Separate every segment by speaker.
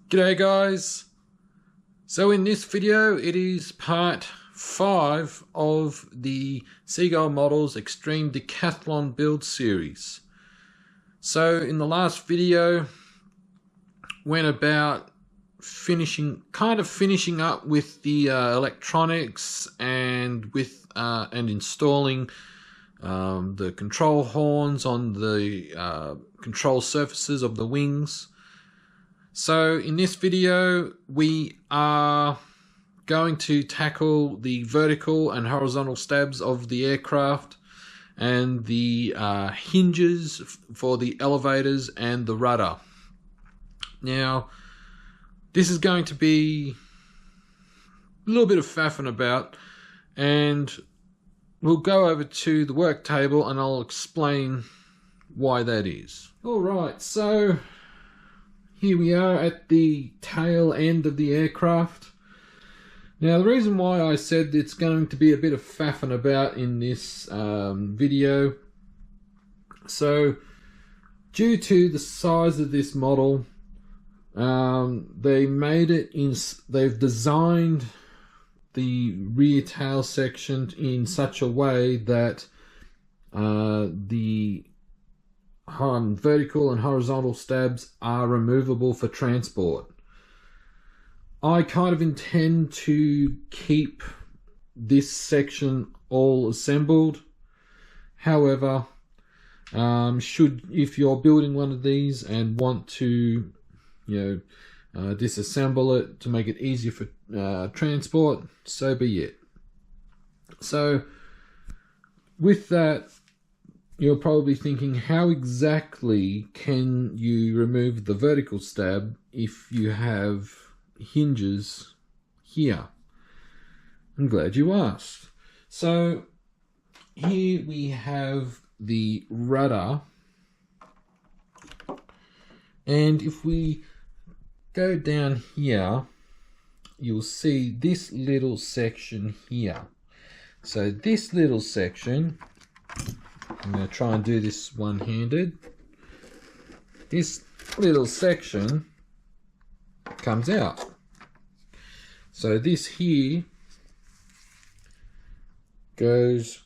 Speaker 1: G'day guys. So in this video it is part 5 of the Seagull Models Xtreme Decathlon build series. So in the last video went about finishing up with the electronics and with installing the control horns on the control surfaces of the wings. So in this video we are going to tackle the vertical and horizontal stabs of the aircraft and the hinges for the elevators and the rudder. Now this is going to be a little bit of faffing about, and we'll go over to the work table and I'll explain why that is. Alright, so here we are at the tail end of the aircraft. Now the reason why I said it's going to be a bit of faffing about in this video, so due to the size of this model, they've designed the rear tail section in such a way that the vertical and horizontal stabs are removable for transport. I kind of intend to keep this section all assembled. However, if you're building one of these and want to disassemble it to make it easier for transport, so be it. So with that, you're probably thinking, how exactly can you remove the vertical stab if you have hinges here? I'm glad you asked. So here we have the rudder, and if we go down here, you'll see this little section here. So this little section, I'm going to try and do this one-handed. This little section comes out. So this here goes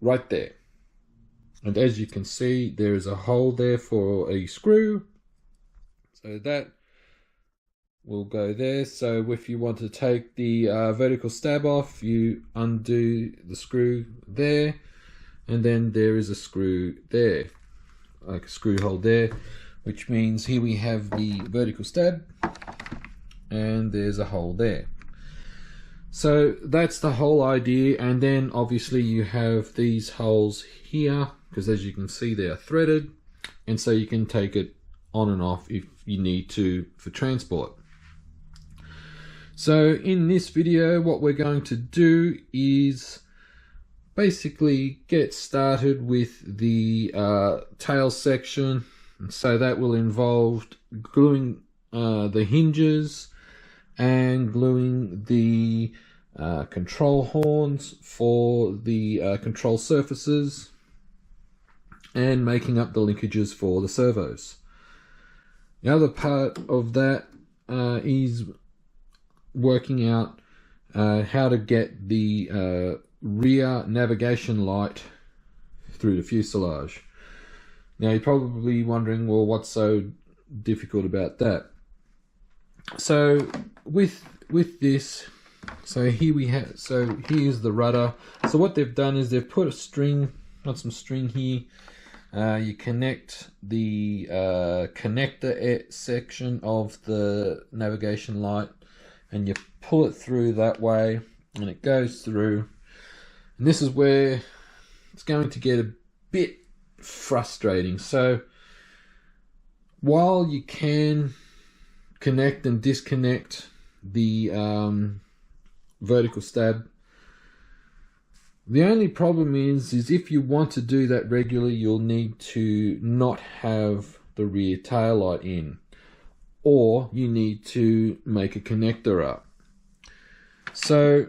Speaker 1: right there. And as you can see, there is a hole there for a screw. So that will go there. So if you want to take the vertical stab off, you undo the screw there. And then there is a screw there, like a screw hole there, which means here we have the vertical stab and there's a hole there. So that's the whole idea. And then obviously you have these holes here, because as you can see they are threaded, and so you can take it on and off if you need to for transport. So in this video what we're going to do is basically get started with the tail section. And so that will involve gluing the hinges and gluing the control horns for the control surfaces and making up the linkages for the servos. The other part of that is working out how to get the rear navigation light through the fuselage. Now you're probably wondering, well, what's so difficult about that? So with this, so here we have, so here's the rudder. So what they've done is they've put a string, got some string here. You connect the connector section of the navigation light and you pull it through that way and it goes through. And this is where it's going to get a bit frustrating. So while you can connect and disconnect the vertical stab, the only problem is if you want to do that regularly, you'll need to not have the rear tail light in, or you need to make a connector up. So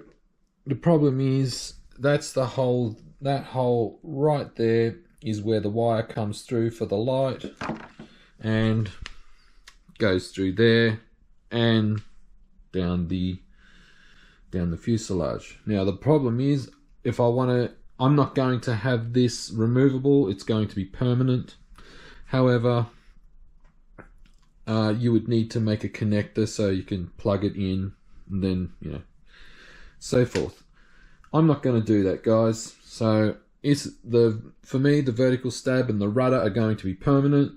Speaker 1: the problem is that's the hole, that hole right there is where the wire comes through for the light and goes through there and down the fuselage. Now the problem is, if I want to, I'm not going to have this removable, it's going to be permanent. However, you would need to make a connector so you can plug it in, and then, you know, so forth. I'm not going to do that, guys. So for me, the vertical stab and the rudder are going to be permanent,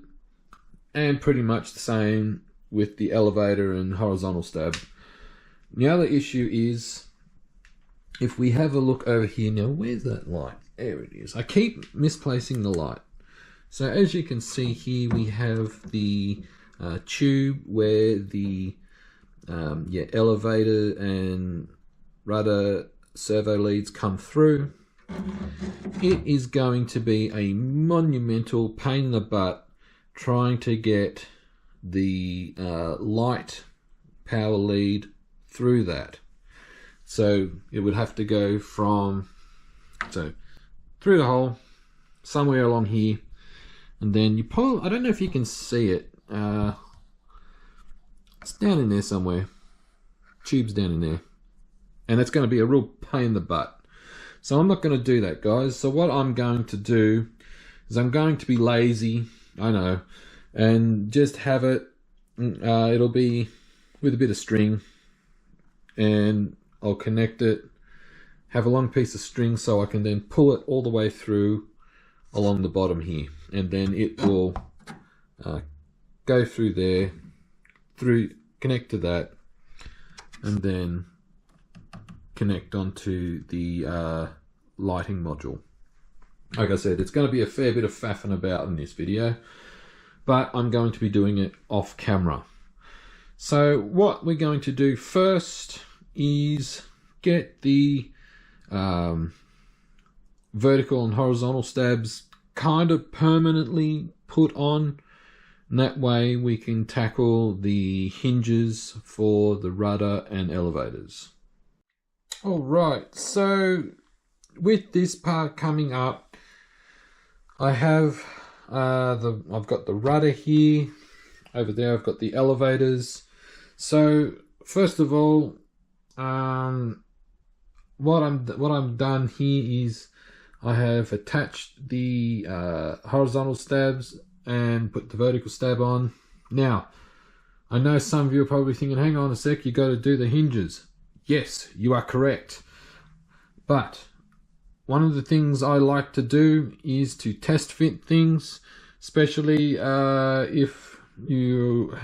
Speaker 1: and pretty much the same with the elevator and horizontal stab. The other issue is, if we have a look over here now, where's that light? There it is. I keep misplacing the light. So as you can see here, we have the tube where the elevator and rudder servo leads come through. It is going to be a monumental pain in the butt trying to get the light power lead through that. So it would have to go through the hole somewhere along here, and then you pull. I don't know if you can see it. It's down in there somewhere. Tube's down in there, and it's going to be a real pain in the butt. So I'm not going to do that, guys. So what I'm going to do is I'm going to be lazy, I know, and just have it. It'll be with a bit of string, and I'll connect it, have a long piece of string so I can then pull it all the way through along the bottom here, and then it will go through there, connect to that, and then connect onto the lighting module. Like I said, it's going to be a fair bit of faffing about in this video, but I'm going to be doing it off camera. So what we're going to do first is get the vertical and horizontal stabs kind of permanently put on, and that way we can tackle the hinges for the rudder and elevators. Alright, so with this part coming up, I have I've got the rudder here. Over there I've got the elevators. So first of all, what I'm done here is I have attached the horizontal stabs and put the vertical stab on. Now, I know some of you are probably thinking, hang on a sec, you got to do the hinges. Yes, you are correct. But one of the things I like to do is to test fit things, especially if you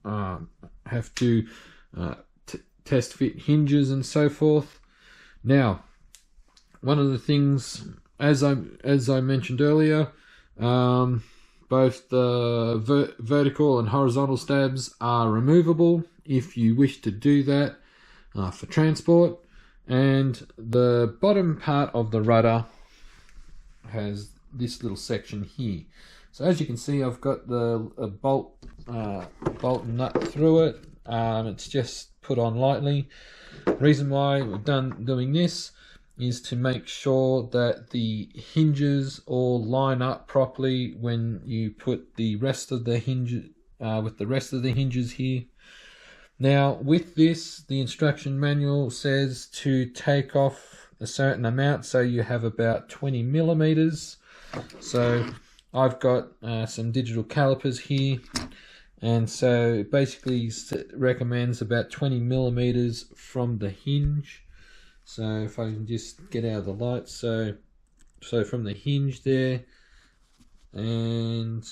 Speaker 1: have to test fit hinges and so forth. Now, one of the things, as I mentioned earlier, both the vertical and horizontal stabs are removable if you wish to do that for transport, and the bottom part of the rudder has this little section here. So as you can see, I've got the bolt nut through it. It's just put on lightly. The reason why we're doing this is to make sure that the hinges all line up properly when you put the rest of the hinges with the rest of the hinges here. Now with this, the instruction manual says to take off a certain amount, so you have about 20 millimeters. So I've got some digital calipers here, and so it basically recommends about 20 millimeters from the hinge. So if I can just get out of the light, so from the hinge there, and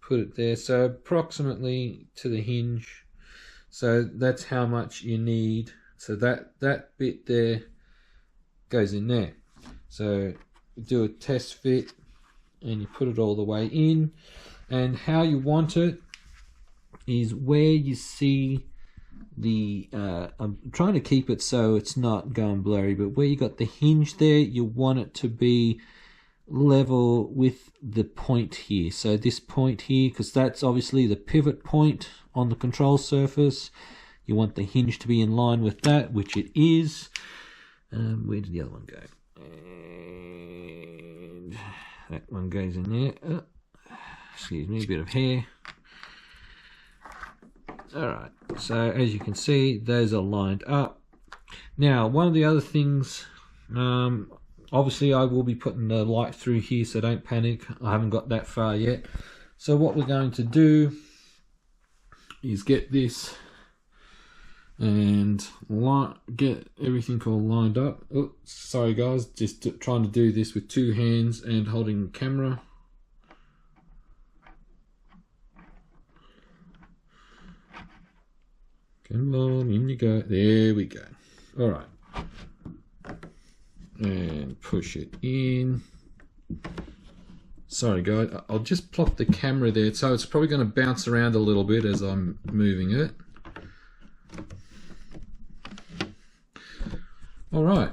Speaker 1: put it there, so approximately to the hinge. So that's how much you need. So that bit there goes in there. So you do a test fit and you put it all the way in, and how you want it is where you see the I'm trying to keep it so it's not going blurry, but where you got the hinge there, you want it to be level with the point here. So this point here, because that's obviously the pivot point on the control surface, you want the hinge to be in line with that, which it is. Where did the other one go? And that one goes in there. Excuse me, a bit of hair. Alright, so as you can see, those are lined up. Now, one of the other things, obviously I will be putting the light through here, so don't panic, I haven't got that far yet. So what we're going to do is get this and get everything all lined up. Oh, sorry guys, just trying to do this with two hands and holding the camera. Come on, in you go. There we go. All right. And push it in. Sorry guys, I'll just plop the camera there, so it's probably going to bounce around a little bit as I'm moving it. All right,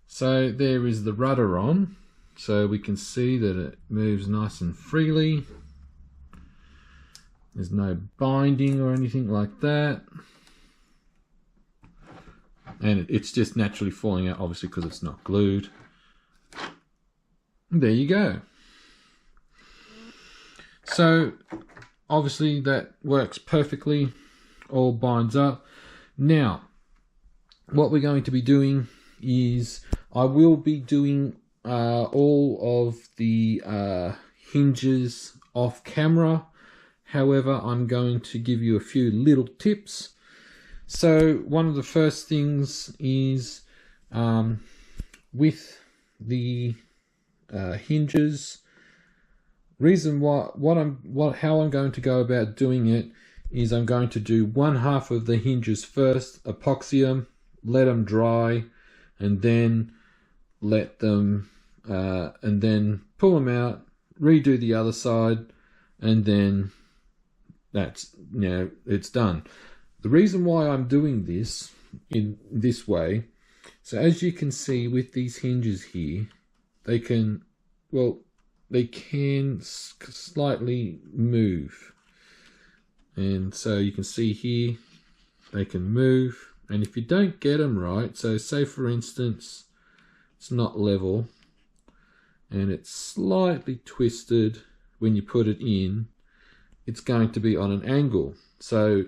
Speaker 1: so there is the rudder on, so we can see that it moves nice and freely. There's no binding or anything like that. And it's just naturally falling out, obviously, because it's not glued. And there you go. So, obviously, that works perfectly. All binds up. Now, what we're going to be doing is I will be doing all of the hinges off camera. However, I'm going to give you a few little tips. So one of the first things is with the hinges. Reason how I'm going to go about doing it is I'm going to do one half of the hinges first, epoxy them, let them dry, and then let them and then pull them out, redo the other side, and then that's, you know, it's done. The reason why I'm doing this in this way, so as you can see with these hinges here, they can slightly move. And so you can see here, they can move. And if you don't get them right, so say for instance, it's not level and it's slightly twisted when you put it in, it's going to be on an angle. So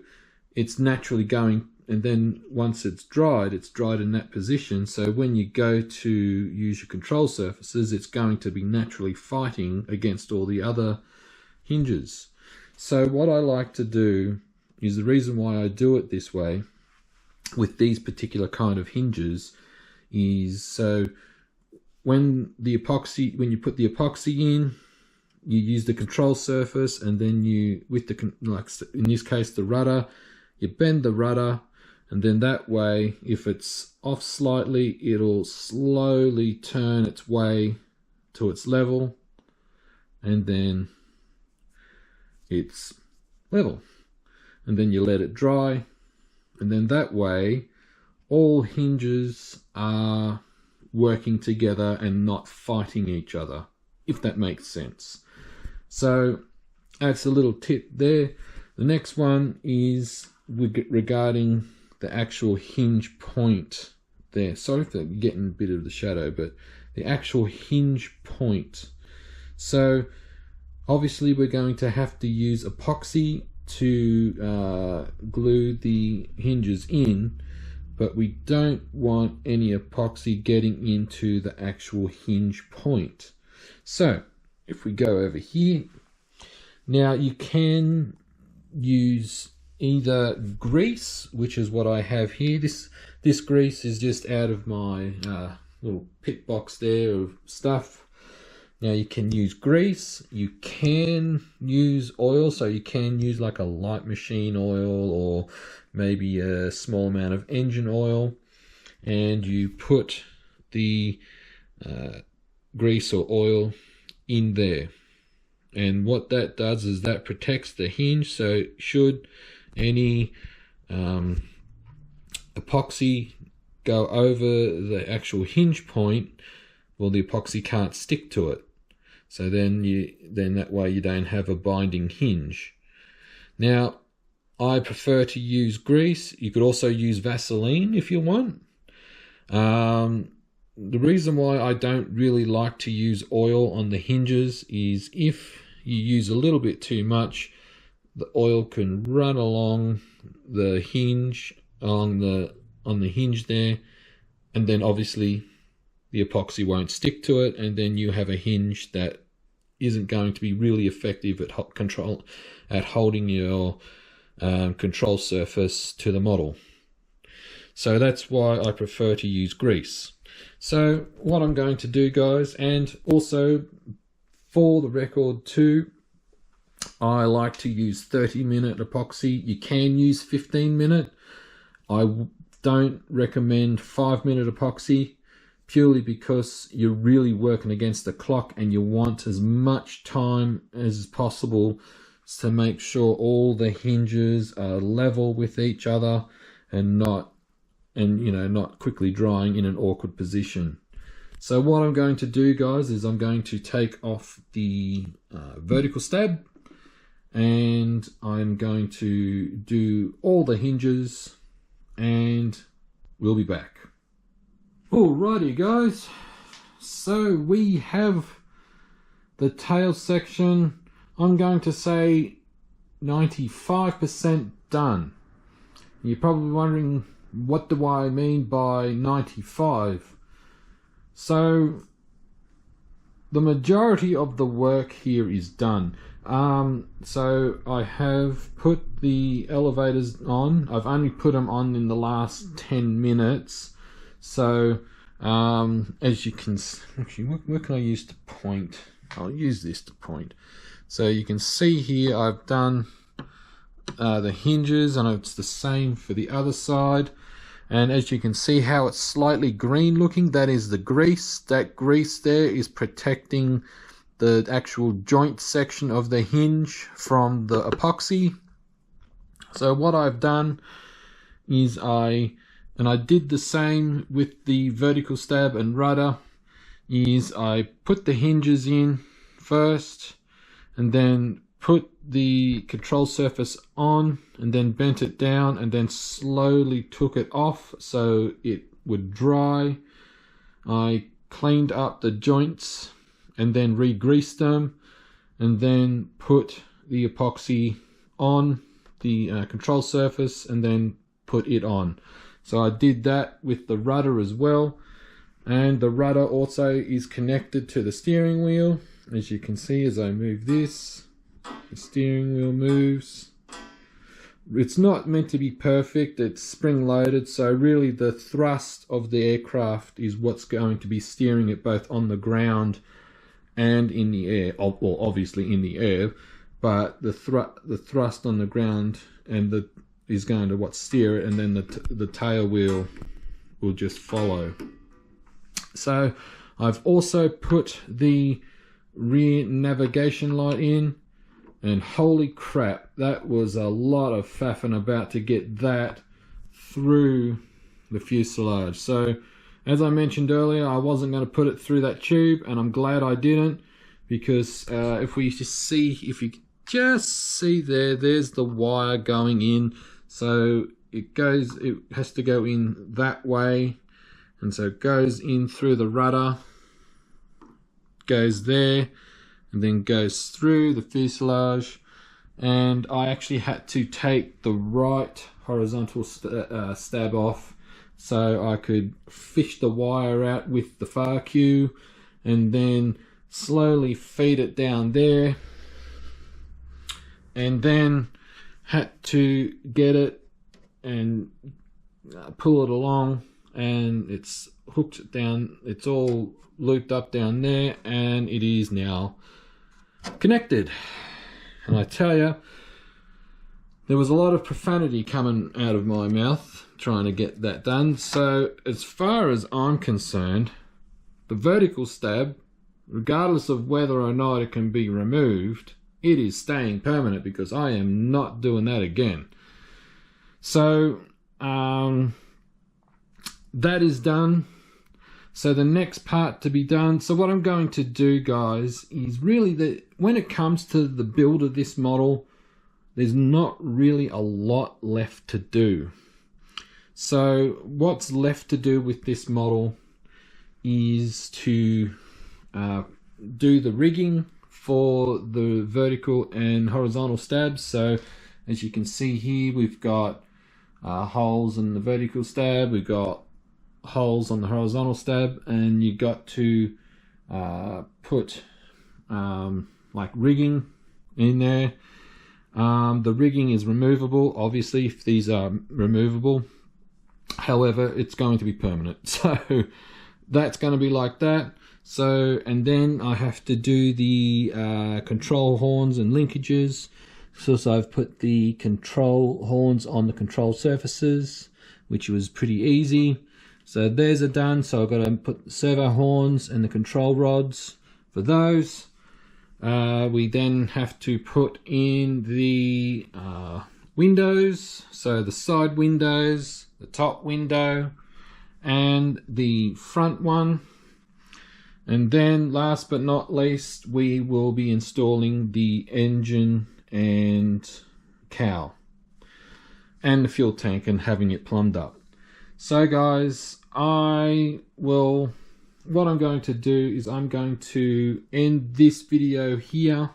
Speaker 1: it's naturally going, and then once it's dried in that position. So when you go to use your control surfaces, it's going to be naturally fighting against all the other hinges. So what I like to do is, the reason why I do it this way with these particular kind of hinges is, so when you put the epoxy in, you use the control surface, and then you, with the, like in this case the rudder, you bend the rudder, and then that way, if it's off slightly, it'll slowly turn its way to its level, and then it's level. And then you let it dry, and then that way, all hinges are working together and not fighting each other, if that makes sense. So that's a little tip there. The next one is regarding the actual hinge point there. Sorry for getting a bit of the shadow, but the actual hinge point. So obviously we're going to have to use epoxy to glue the hinges in, but we don't want any epoxy getting into the actual hinge point. So if we go over here, now you can use either grease, which is what I have here. This grease is just out of my little pit box there of stuff. Now you can use grease, you can use oil, so you can use like a light machine oil or maybe a small amount of engine oil, and you put the grease or oil in there. And what that does is that protects the hinge, so should any epoxy go over the actual hinge point, well, the epoxy can't stick to it. So then that way you don't have a binding hinge. Now, I prefer to use grease. You could also use Vaseline if you want. The reason why I don't really like to use oil on the hinges is if you use a little bit too much, the oil can run along the hinge, on the hinge there, and then obviously the epoxy won't stick to it, and then you have a hinge that isn't going to be really effective at holding your control surface to the model. So that's why I prefer to use grease. So what I'm going to do, guys, and also for the record too, I like to use 30-minute epoxy. You can use 15-minute. I don't recommend 5-minute epoxy, purely because you're really working against the clock and you want as much time as possible to make sure all the hinges are level with each other and not quickly drying in an awkward position. So what I'm going to do, guys, is I'm going to take off the vertical stab, and I'm going to do all the hinges, and we'll be back. Alrighty, guys, so we have the tail section, I'm going to say 95% done. You're probably wondering, what do I mean by 95? So the majority of the work here is done. So I have put the elevators on. I've only put them on in the last 10 minutes. So as you can actually, what can I use to point? I'll use this to point. So you can see here I've done the hinges, and it's the same for the other side. And as you can see how it's slightly green looking, that is the grease. That grease there is protecting the actual joint section of the hinge from the epoxy. So what I've done is I did the same with the vertical stab and rudder, is I put the hinges in first and then put the control surface on and then bent it down and then slowly took it off so it would dry. I cleaned up the joints and then re-greased them and then put the epoxy on the control surface and then put it on. So I did that with the rudder as well, and the rudder also is connected to the steering wheel. As you can see, as I move this, the steering wheel moves. It's not meant to be perfect, it's spring loaded, so really the thrust of the aircraft is what's going to be steering it both on the ground and in the air. Well, obviously in the air, but the thrust on the ground and is going to steer it, and then the tail wheel will just follow. So I've also put the rear navigation light in, and holy crap, that was a lot of faffing about to get that through the fuselage. So as I mentioned earlier, I wasn't going to put it through that tube, and I'm glad I didn't, because if you just see there's the wire going in. So it has to go in that way, and so it goes in through the rudder, goes there, and then goes through the fuselage. And I actually had to take the right horizontal stab off so I could fish the wire out with the far cue and then slowly feed it down there, and then had to get it and pull it along, and it's hooked down, it's all looped up down there, and it is now connected. And I tell you, there was a lot of profanity coming out of my mouth trying to get that done. So as far as I'm concerned, the vertical stab, regardless of whether or not it can be removed, it is staying permanent, because I am not doing that again. So that is done. So the next part to be done, so what I'm going to do, guys, is really that when it comes to the build of this model, there's not really a lot left to do. So what's left to do with this model is to do the rigging for the vertical and horizontal stabs. So as you can see here, we've got holes in the vertical stab, we've got holes on the horizontal stab, and you got to put like rigging in there. The rigging is removable, obviously, if these are removable. However, it's going to be permanent, so that's going to be like that. So, and then I have to do the control horns and linkages. So I've put the control horns on the control surfaces, which was pretty easy. So theirs are done. So I've got to put the servo horns and the control rods for those. We then have to put in the windows, so the side windows, the top window, and the front one. And then last but not least, we will be installing the engine and cowl and the fuel tank and having it plumbed up. So guys, what I'm going to do is I'm going to end this video here,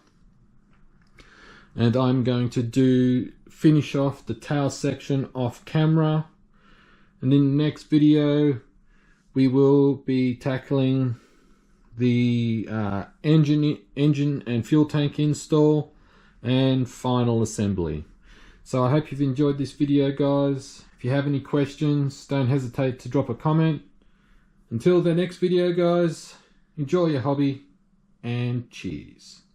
Speaker 1: and I'm going to finish off the tail section off camera, and in the next video we will be tackling the engine and fuel tank install and final assembly. So I hope you've enjoyed this video, guys. If you have any questions, don't hesitate to drop a comment. Until the next video, guys, enjoy your hobby and cheers.